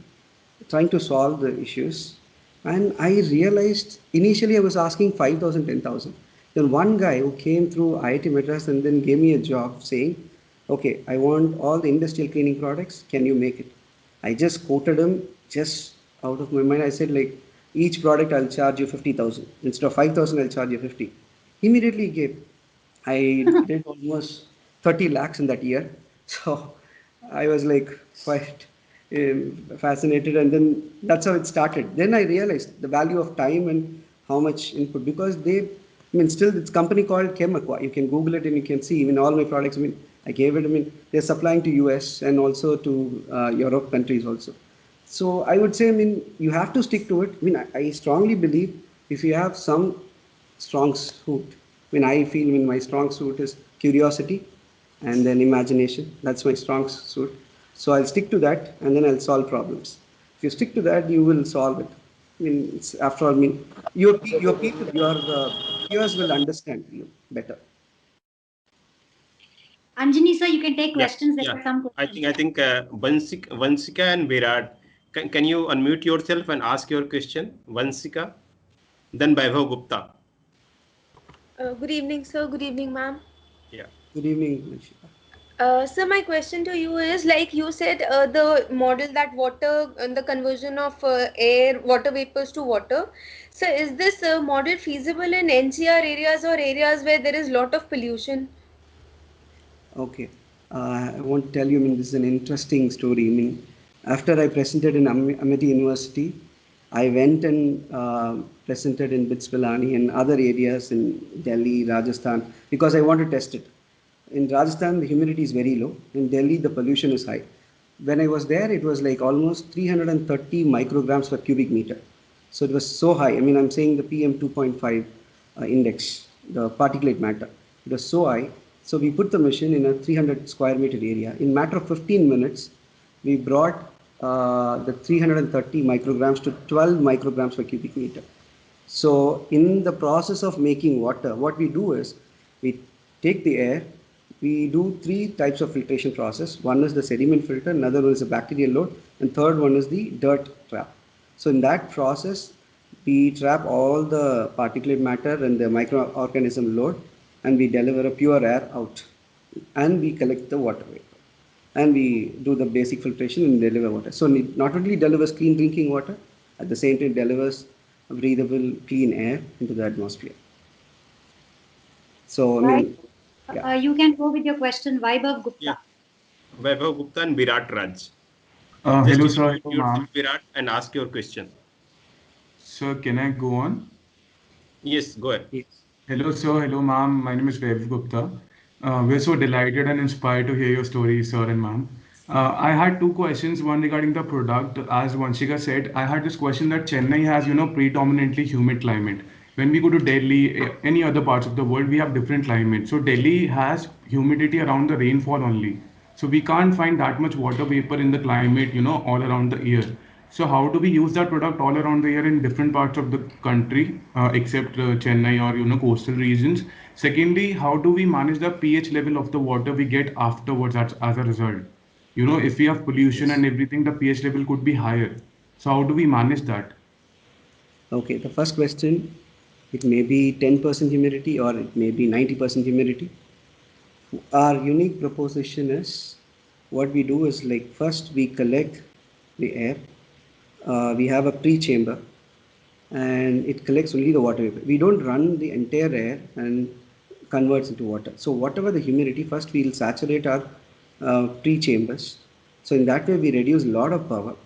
trying to solve the issues. And I realized initially I was asking 5,000, 10,000. Then one guy who came through IIT Madras and then gave me a job saying, okay, I want all the industrial cleaning products. Can you make it? I just quoted him just out of my mind. I said, like, each product I'll charge you 50,000. Instead of 5,000, I'll charge you 50. Immediately he gave. I did almost 30 lakhs in that year. So I was like quite fascinated, and then that's how it started. Then I realized the value of time and how much input, because still it's company called Chemaqua. You can Google it and you can see even all my products. I gave it. They're supplying to US and also to Europe countries also. So I would say, you have to stick to it. I strongly believe if you have some strong suit. I feel my strong suit is curiosity and then imagination. That's my strong suit. So I'll stick to that and then I'll solve problems. If you stick to that, you will solve it. It's after all, your people, your peers will understand you better. Anjani sir, you can take Yeah, questions. There yeah. are some I questions. think Vansika and Virat, can you unmute yourself and ask your question? Vansika, then Vaibhav Gupta. Good evening, sir. Good evening, ma'am. Yeah. Good evening, Vanshika. So my question to you is, like you said, the model that water, the conversion of air, water vapors to water. So is this model feasible in NCR areas or areas where there is lot of pollution? Okay. I want to tell you, this is an interesting story. After I presented in Amity University, I went and presented in BITS Pilani and other areas in Delhi, Rajasthan, because I want to test it. In Rajasthan, the humidity is very low. In Delhi, the pollution is high. When I was there, it was like almost 330 micrograms per cubic meter. So it was so high. I'm saying the PM 2.5 index, the particulate matter. It was so high. So we put the machine in a 300 square meter area. In matter of 15 minutes, we brought the 330 micrograms to 12 micrograms per cubic meter. So in the process of making water, what we do is we take the air, we do three types of filtration process. One is the sediment filter, another one is the bacterial load, and third one is the dirt trap. So in that process, we trap all the particulate matter and the microorganism load, and we deliver a pure air out, and we collect the water vapor. And we do the basic filtration and deliver water. So it not only delivers clean drinking water, at the same time delivers breathable clean air into the atmosphere. So Right. yeah. You can go with your question, Vaibhav Gupta. Yeah. Vaibhav Gupta and Virat Raj. Hello, Just sir. unmute Hello, yourself, ma'am. Virat, and ask your question. Sir, can I go on? Yes, go ahead. Yes. Hello, sir. Hello, ma'am. My name is Vaibhav Gupta. We're so delighted and inspired to hear your story, sir and ma'am. I had two questions. One regarding the product. As Vanshika said, I had this question that Chennai has, predominantly humid climate. When we go to Delhi, any other parts of the world, we have different climate. So Delhi has humidity around the rainfall only. So we can't find that much water vapor in the climate, all around the year. So how do we use that product all around the year in different parts of the country, except Chennai or coastal regions? Secondly, how do we manage the pH level of the water we get afterwards as a result? If we have pollution and everything, the pH level could be higher. So how do we manage that? Okay, the first question, it may be 10% humidity or it may be 90% humidity. Our unique proposition is what we do is like first we collect the air. We have a pre-chamber and it collects only the water vapor. We don't run the entire air and converts into water. So whatever the humidity, first we'll saturate our pre-chambers. So in that way we reduce a lot of power.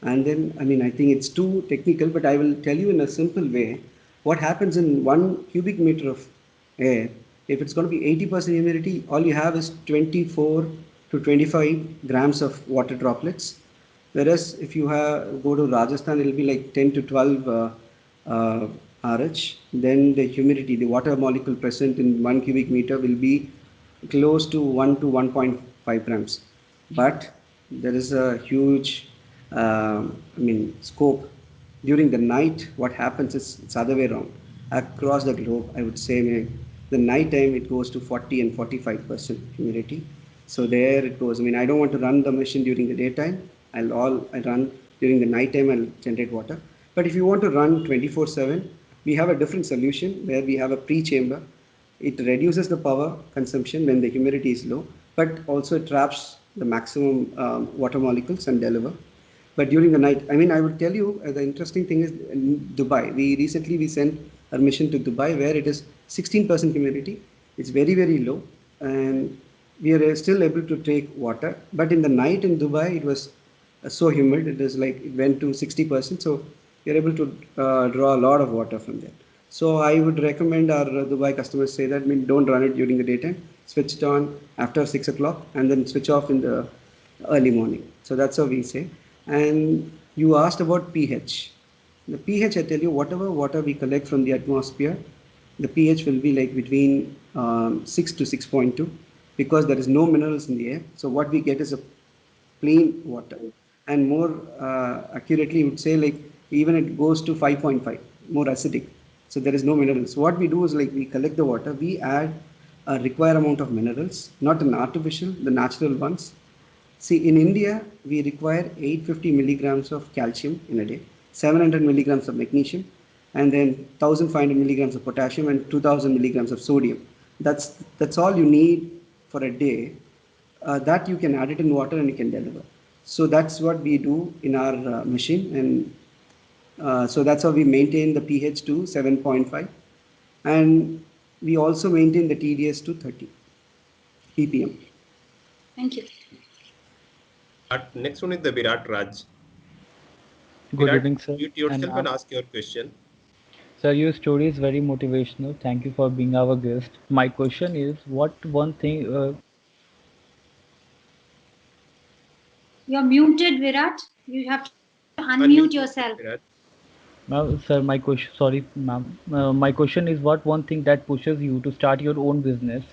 And then, I think it's too technical, but I will tell you in a simple way what happens in 1 cubic meter of air. If it's going to be 80% humidity, all you have is 24 to 25 grams of water droplets. Whereas if you go to Rajasthan, it will be like 10 to 12 RH. Then the humidity, the water molecule present in 1 cubic meter will be close to 1 to 1.5 grams. But there is a huge scope. During the night, what happens is it's other way around. Across the globe, I would say the night time it goes to 40 and 45% humidity. So there it goes. I don't want to run the machine during the daytime. I run during the night time. I'll generate water. But if you want to run 24/7, we have a different solution where we have a pre-chamber. It reduces the power consumption when the humidity is low, but also it traps the maximum water molecules and deliver. But during the night, I would tell you the interesting thing is in Dubai. We sent our mission to Dubai where it is 16% humidity. It's very, very low. And we are still able to take water. But in the night in Dubai, it was so humid. It is like it went to 60%. So you're able to draw a lot of water from there. So I would recommend our Dubai customers say that don't run it during the daytime. Switch it on after 6 o'clock and then switch off in the early morning. So that's how we say. And you asked about pH. The pH, I tell you, whatever water we collect from the atmosphere, the pH will be like between 6 to 6.2 because there is no minerals in the air. So what we get is a plain water. And more accurately, you would say like even it goes to 5.5, more acidic. So there is no minerals. So what we do is like we collect the water, we add a required amount of minerals, not an artificial, the natural ones. See, in India, we require 850 milligrams of calcium in a day, 700 milligrams of magnesium, and then 1500 milligrams of potassium and 2000 milligrams of sodium. That's all you need for a day. That you can add it in water and you can deliver. So that's what we do in our machine. And so that's how we maintain the pH to 7.5. And we also maintain the TDS to 30 ppm. Thank you. Next one is the Virat Raj. Good Virat, evening, sir. mute yourself and ask your question. Sir, your story is very motivational. Thank you for being our guest. My question is, what one thing? You're muted, Virat. You have to unmute yourself. Virat. Sir, my question. Sorry, ma'am. My question is, what one thing that pushes you to start your own business,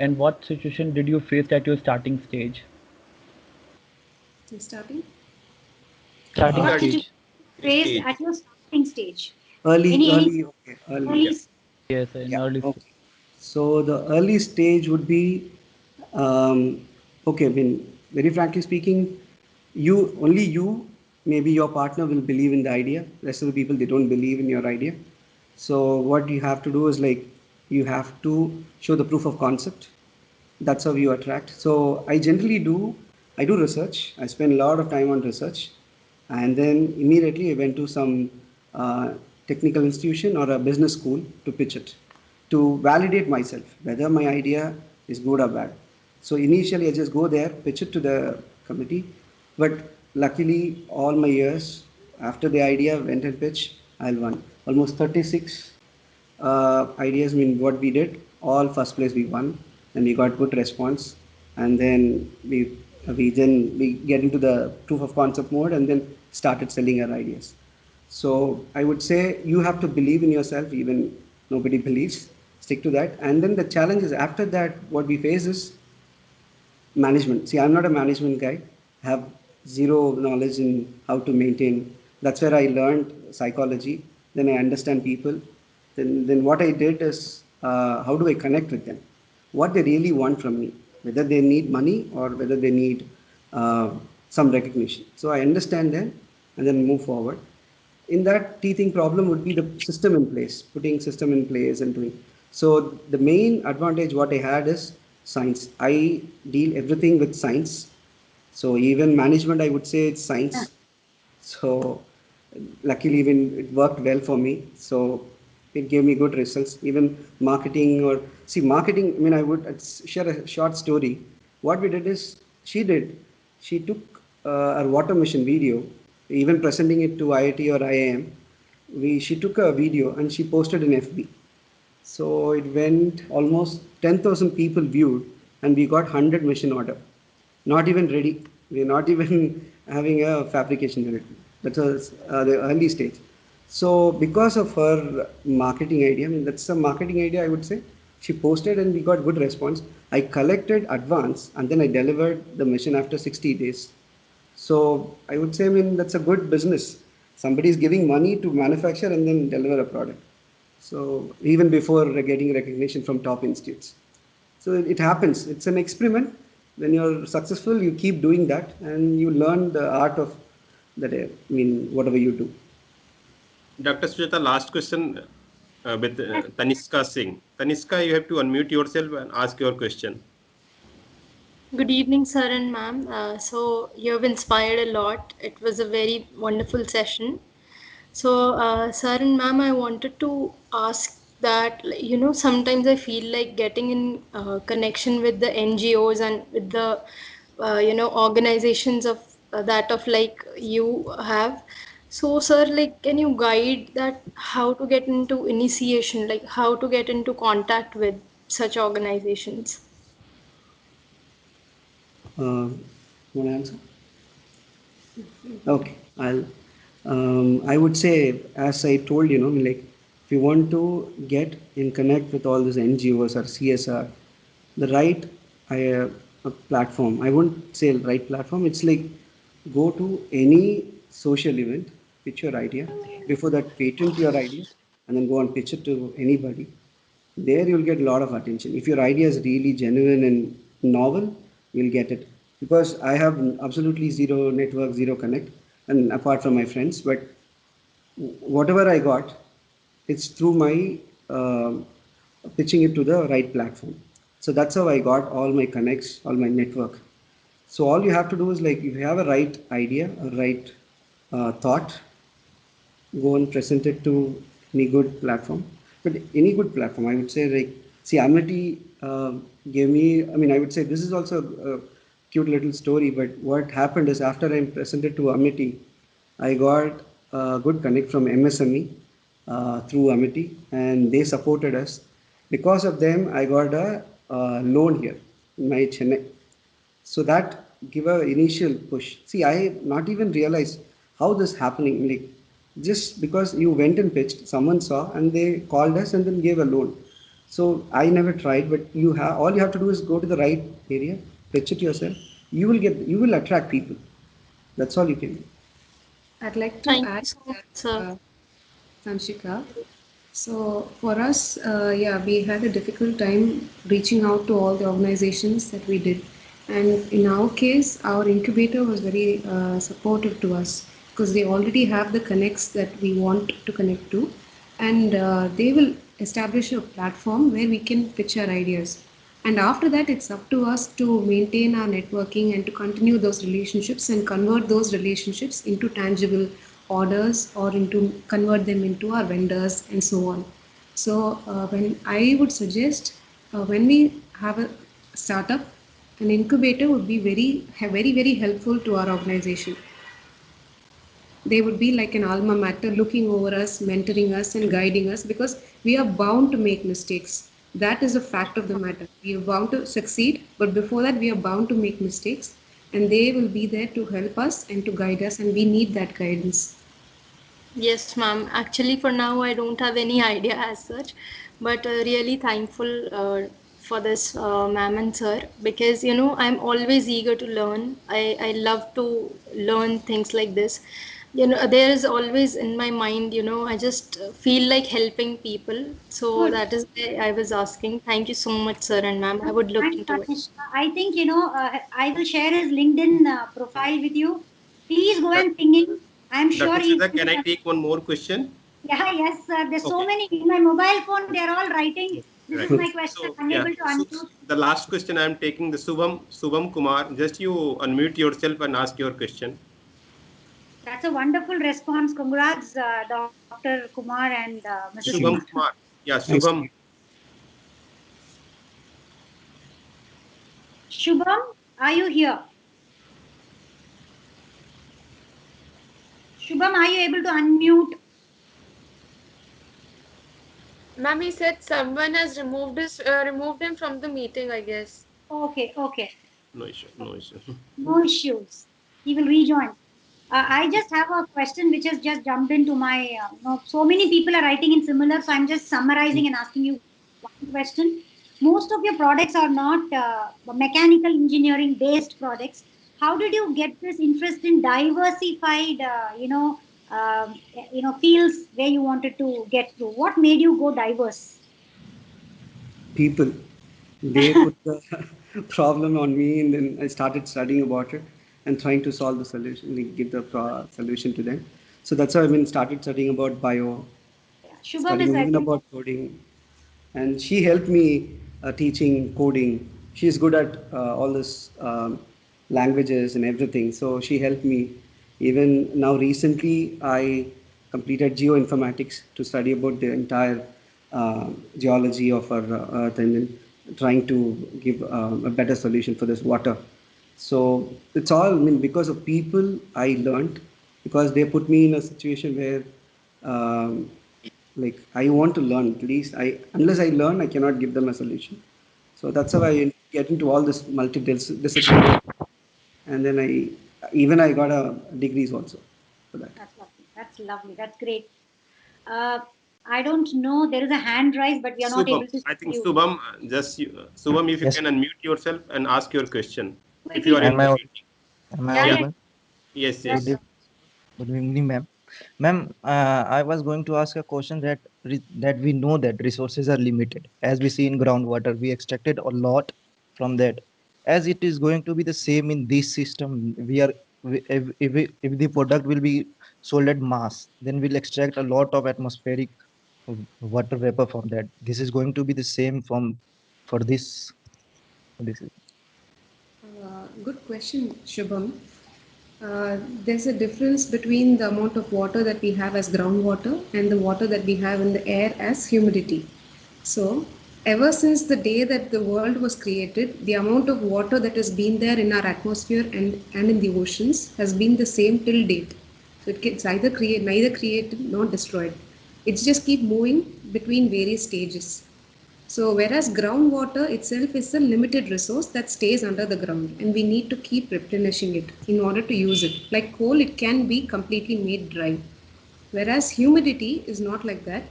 and what situation did you face at your starting stage? Starting? Starting What did you stage. face at your starting stage? Early. Yes, in Yeah, early. okay. So the early stage would be, okay, very frankly speaking, only you, maybe your partner will believe in the idea. Rest of the people, they don't believe in your idea. So what you have to do is like, you have to show the proof of concept. That's how you attract. So I do research. I spend a lot of time on research. And then immediately I went to some technical institution or a business school to pitch it, to validate myself, whether my idea is good or bad. So initially I just go there, pitch it to the committee. But luckily all my years after the idea went and pitched, I won. Almost 36 ideas, what we did, all first place we won and we got good response. And then we get into the proof of concept mode and then started selling our ideas. So I would say you have to believe in yourself, even nobody believes, stick to that. And then the challenge is after that, what we face is management. See, I'm not a management guy. I have zero knowledge in how to maintain. That's where I learned psychology. Then I understand people. Then what I did is how do I connect with them? What they really want from me, whether they need money or whether they need uh, some recognition. So I understand them and then move forward. In that, teething problem would be the system in place, putting system in place and doing. So the main advantage what I had is science. I deal everything with science. So even management, I would say it's science. So luckily, even it worked well for me. So it gave me good results. Even marketing or see marketing. I mean, I would share a short story. What we did is she took a water mission video, even presenting it to IIT or IIM. She took a video and she posted in FB. So it went almost 10,000 people viewed, and we got 100 mission order. Not even ready. We're not even having a fabrication unit. That was the early stage. So because of her marketing idea, I mean that's a marketing idea I would say. She posted and we got good response. I collected advance and then I delivered the mission after 60 days. So I would say, I mean, that's a good business. Somebody is giving money to manufacture and then deliver a product. So even before getting recognition from top institutes. So it happens. It's an experiment. When you're successful, you keep doing that and you learn the art of that. I mean, whatever you do. Dr. Sujata, last question with Taniska Singh. Taniska, you have to unmute yourself and ask your question. Good evening, sir and ma'am. So you have inspired a lot. It was a very wonderful session. So, sir and ma'am, I wanted to ask that, sometimes I feel like getting in connection with the NGOs and with the, organizations of that of like you have. So, sir, like, can you guide that how to get into initiation, like how to get into contact with such organizations? Want to answer? Okay, I would say, as I told you, like if you want to get in connect with all these NGOs or CSR, the right platform. I won't say right platform. It's like go to any social event, pitch your idea. Before that, patent your idea, and then go and pitch it to anybody. There you'll get a lot of attention. If your idea is really genuine and novel, you'll get it. Because I have absolutely zero network, zero connect, and apart from my friends, but whatever I got, it's through my pitching it to the right platform. So that's how I got all my connects, all my network. So all you have to do is like if you have a right idea, a right thought, go and present it to any good platform. But any good platform, I would say, like, see, Amity gave me, I mean, I would say this is also a cute little story, but what happened is after I presented to Amity, I got a good connect from MSME through Amity, and they supported us. Because of them, I got a loan here in my Chennai. So that give a initial push. See, I not even realized how this happening. Like just because you went and pitched, someone saw and they called us and then gave a loan. So I never tried, but you have all you have to do is go to the right area, pitch it yourself. You will attract people. That's all you can do. I'd like to Thank you add so much, that, sir. Sanshika. So for us, yeah, we had a difficult time reaching out to all the organizations that we did. And in our case, our incubator was very supportive to us because they already have the connects that we want to connect to. And they will establish a platform where we can pitch our ideas. And after that, it's up to us to maintain our networking and to continue those relationships and convert those relationships into tangible orders or into convert them into our vendors and so on. So when I would suggest when we have a startup, an incubator would be very helpful to our organization. They would be like an alma mater looking over us, mentoring us, and guiding us because we are bound to make mistakes. That is a fact of the matter. We are bound to succeed, but before that, we are bound to make mistakes, and they will be there to help us and to guide us, and we need that guidance. Yes, ma'am. Actually, for now, I don't have any idea as such, but really thankful for this, ma'am and sir, because I'm always eager to learn. I love to learn things like this. There is always in my mind, I just feel like helping people. So Good. that is why I was asking. Thank you so much, sir and ma'am. I would look Thanks, into it. Tanishka. I think, I will share his LinkedIn profile with you. Please go and ping him. I'm sure Dr. he's Sudha, going can I to. take one more question? Yeah, yes, sir. There's so Okay. many in my mobile phone. They're all writing. This is Right. my question. So yeah, Unable to so unmute. the last question I'm taking the Subham Kumar. Just you unmute yourself and ask your question. That's a wonderful response. Congrats, Dr. Kumar and Mrs. Thank you. Subham Kumar. Kumar. Yeah, Thanks. Subham. Shubham, are you here? Shubham, are you able to unmute? Ma'am, he said someone has removed him from the meeting, I guess. Okay, okay. No issue. No issue. No issues. He will rejoin. I just have a question which has just jumped into my. So many people are writing in similar, so I'm just summarizing and asking you one question. Most of your products are not mechanical engineering based products. How did you get this interest in diversified, fields where you wanted to get through? What made you go diverse? People, they put the problem on me, and then I started studying about it and trying to solve the solution, like give the solution to them. So that's how I started studying about bio, Shubham is, studying I even think, about coding, and she helped me teaching coding. She's good at all this languages and everything, so she helped me. Even now, recently, I completed geoinformatics to study about the entire geology of our Earth, and then trying to give a better solution for this water. So it's all, because of people I learned, because they put me in a situation where um, like I want to learn. At least I, unless I learn, I cannot give them a solution. So that's how I get into all this multidisciplinary, and then I got a degrees also for that. that's lovely. That's lovely. That's great. Uh, I don't know. There is a hand raised, but we are not Subham. able to I see think you. Subham, just you, Subham, if you Yes, can unmute yourself and ask your question, if Quickly, you are in am the quickly. I meeting. am I Yeah, Yeah. yeah. audible? Yes. Yes, Good, Yes. sir. good evening, ma'am. Ma'am, I was going to ask a question that we know that resources are limited. As we see in groundwater, we extracted a lot from that. As it is going to be the same in this system, if the product will be sold at mass, then we'll extract a lot of atmospheric water vapor from that. This is going to be the same for this. This is Good question, Shubham. There's a difference between the amount of water that we have as groundwater and the water that we have in the air as humidity. So, ever since the day that the world was created, the amount of water that has been there in our atmosphere and in the oceans has been the same till date. So it gets neither created nor destroyed. It's just keep moving between various stages. So, whereas groundwater itself is a limited resource that stays under the ground and we need to keep replenishing it in order to use it. Like coal, it can be completely made dry. Whereas humidity is not like that.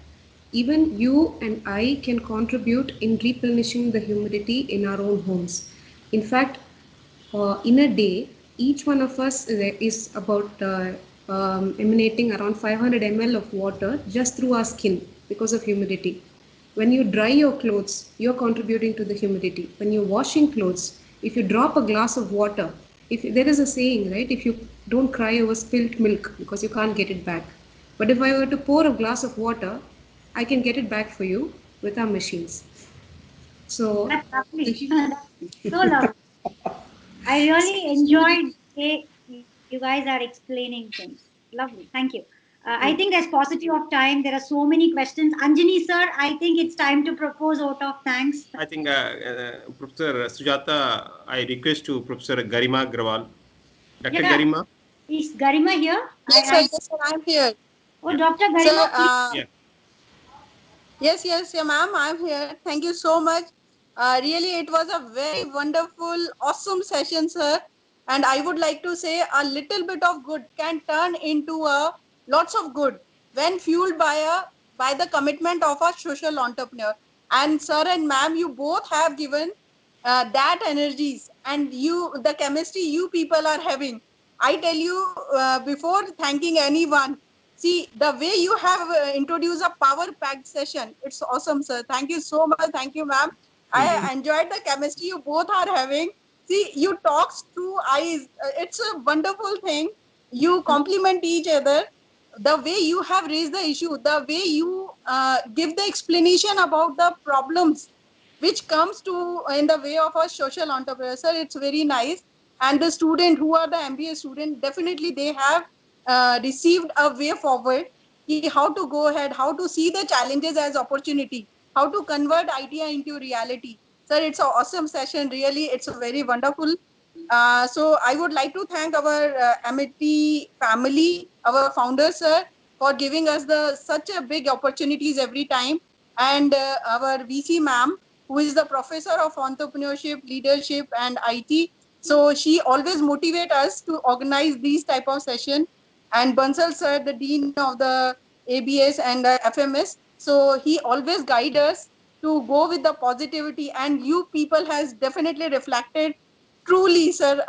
Even you and I can contribute in replenishing the humidity in our own homes. In fact, in a day, each one of us is about emanating around 500 ml of water just through our skin because of humidity. When you dry your clothes, you're contributing to the humidity. When you're washing clothes, if you drop a glass of water, if there is a saying, right? If you don't cry over spilt milk because you can't get it back. But if I were to pour a glass of water, I can get it back for you with our machines. So, That's lovely. That's so lovely. I really enjoyed the way you guys are explaining things. Lovely. Thank you. I think there's paucity of time. There are so many questions. Anjani, sir, I think it's time to propose vote of thanks. I think Professor Sujata, I request to Professor Garima Agrawal. Dr. Yeah. Garima? Is Garima here? Yes, sir, I'm here. Oh, Dr. Sir, Garima, please. Yeah. yes, yeah, ma'am, I'm here. Thank you so much. Really, it was a very wonderful, awesome session, sir. And I would like to say a little bit of good can turn into a lots of good when fueled by the commitment of a social entrepreneur. And sir and ma'am, you both have given that energies, and the chemistry you people are having. I tell you, before thanking anyone, see the way you have introduced a power-packed session. It's awesome, sir. Thank you so much. Thank you, ma'am. I enjoyed the chemistry you both are having. See, you talk through eyes. It's a wonderful thing. You complement each other. The way you have raised the issue, the way you give the explanation about the problems which comes to in the way of a social entrepreneur, sir, it's very nice. And the student who are the MBA student, definitely they have received a way forward, how to go ahead, how to see the challenges as opportunity, how to convert idea into reality. Sir, it's an awesome session. Really, it's a very wonderful. So I would like to thank our Amity family, our founder, sir, for giving us the such a big opportunities every time, and our VC ma'am, who is the professor of entrepreneurship, leadership, and IT. So she always motivate us to organize these type of session. And Bansal sir, the dean of the ABS and FMS. So he always guide us to go with the positivity, and you people has definitely reflected. Truly, sir,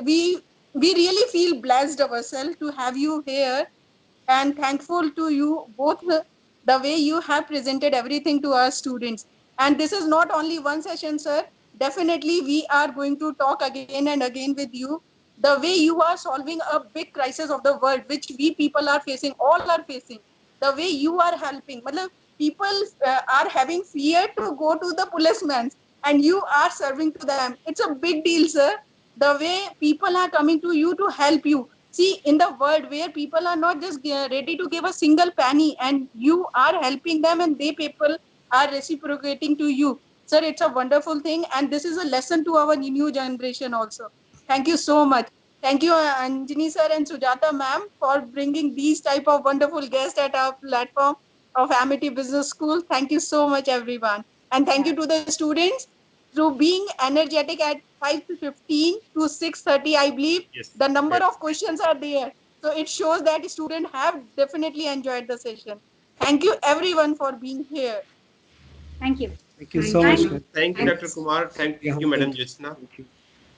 we really feel blessed ourselves to have you here, and thankful to you both, the way you have presented everything to our students. And this is not only one session, sir. Definitely, we are going to talk again and again with you. The way you are solving a big crisis of the world, which we people are facing, all are facing. The way you are helping, matlab, people are having fear to go to the policemen, and you are serving to them. It's a big deal, sir. The way people are coming to you to help you. See, in the world where people are not just ready to give a single penny, and you are helping them, and they people are reciprocating to you. Sir, it's a wonderful thing, and this is a lesson to our new generation also. Thank you so much. Thank you, Anjani sir and Sujata ma'am, for bringing these type of wonderful guests at our platform of Amity Business School. Thank you so much, everyone. And thank you to the students through being energetic at 5:15 to 6:30, I believe. Yes. The number Yes. of questions are there. So it shows that students have definitely enjoyed the session. Thank you everyone for being here. Thank you. Thank you so much, ma'am. Thank you, Dr. Kumar. Thank Yeah, you, Madam thank you. Jyotsna. Thank you.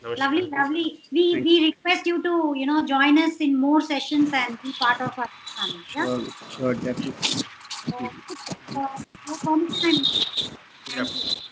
Lovely, Namaskar. lovely. We Thank we request you to join us in more sessions and be part of our family. Yeah. Sure, sure, definitely. So, with, your permission, Yeah. thank you.